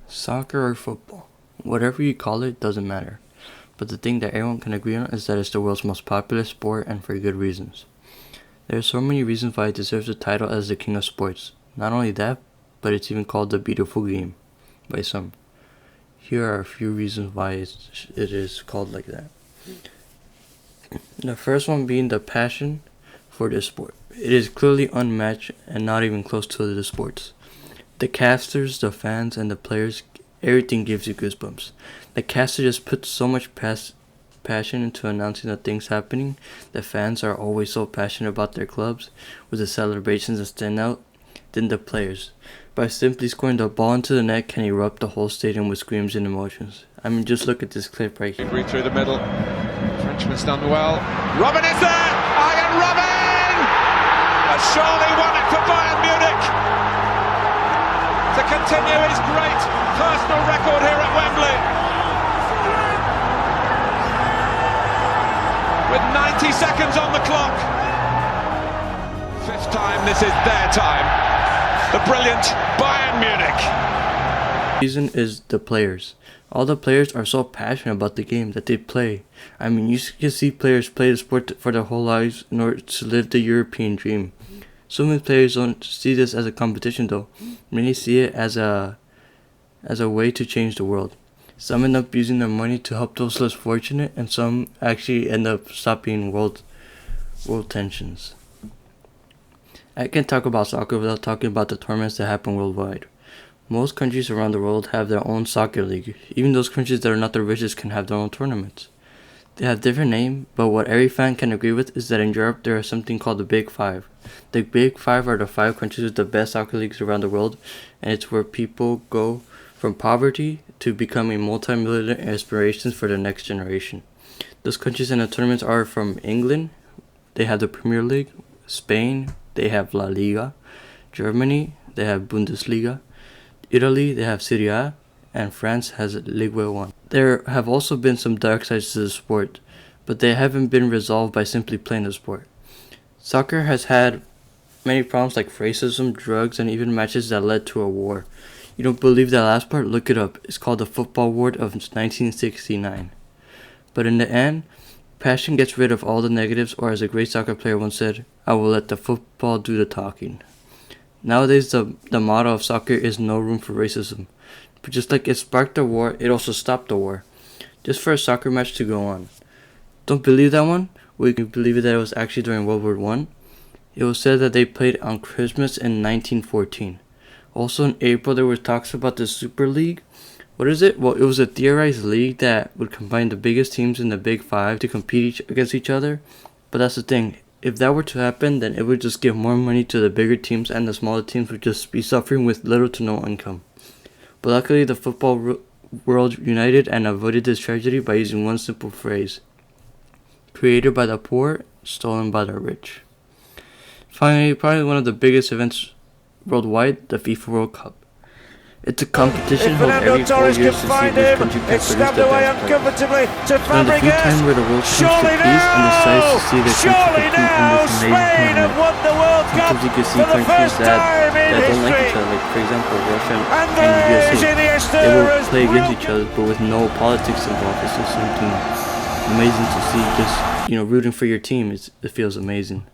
Soccer or football, whatever you call it doesn't matter. But the thing that everyone can agree on is that it's the world's most popular sport, and for good reasons. There are so many reasons why it deserves the title as the king of sports. Not only that, but it's even called the beautiful game by some. Here are a few reasons why it is called like that. The first one being the passion for this sport. It is clearly unmatched and not even close to the sports. The casters, the fans, and the players, everything gives you goosebumps. The caster just puts so much passion into announcing the things happening. The fans are always so passionate about their clubs with the celebrations that stand out. Then the players, by simply scoring the ball into the net, can erupt the whole stadium with screams and emotions. I mean, just look at this clip right here. Through the middle, Frenchman's done well. Robin is there! Iron Robin! Has surely won it for Bayern Munich to continue his great personal record here at Wembley. With 90 seconds on the clock. Fifth time, this is their time. The brilliant Bayern Munich. The reason is the players. All the players are so passionate about the game that they play. I mean, you can see players play the sport for their whole lives in order to live the European dream. So many players don't see this as a competition though. Many see it as a way to change the world. Some end up using their money to help those less fortunate, and some actually end up stopping world tensions. I can't talk about soccer without talking about the tournaments that happen worldwide. Most countries around the world have their own soccer league. Even those countries that are not the richest can have their own tournaments. They have different names, but what every fan can agree with is that in Europe there is something called the Big Five. The Big Five are the 5 countries with the best soccer leagues around the world, and it's where people go from poverty to becoming multi-millionaire aspirations for the next generation. Those countries in the tournaments are from England, they have the Premier League; Spain, they have La Liga; Germany, they have Bundesliga; Italy, they have Serie A; and France has Ligue 1. There have also been some dark sides to the sport, but they haven't been resolved by simply playing the sport. Soccer has had many problems like racism, drugs, and even matches that led to a war. You don't believe that last part? Look it up. It's called the Futbol War of 1969. But in the end, passion gets rid of all the negatives, or as a great soccer player once said, I will let the football do the talking. Nowadays, the motto of soccer is no room for racism. But just like it sparked the war, it also stopped the war. Just for a soccer match to go on. Don't believe that one? We can believe that it was actually during World War I. It was said that they played on Christmas in 1914. Also in April, there were talks about the Super League. What is it? Well, it was a theorized league that would combine the biggest teams in the Big Five to compete against each other. But that's the thing. If that were to happen, then it would just give more money to the bigger teams, and the smaller teams would just be suffering with little to no income. But luckily, the football world united and avoided this tragedy by using one simple phrase: created by the poor, stolen by the rich. Finally, probably one of the biggest events worldwide, the FIFA World Cup. It's a competition held every 4 years to see which country can produce the best players. It's one of the few times where the world comes to peace and decides to see their country compete in this amazing tournament. Sometimes you can see countries that don't like each other, like for example Russia and the USA. They will play against each other, but with no politics involved. It's just something amazing to see. Just rooting for your team. It feels amazing.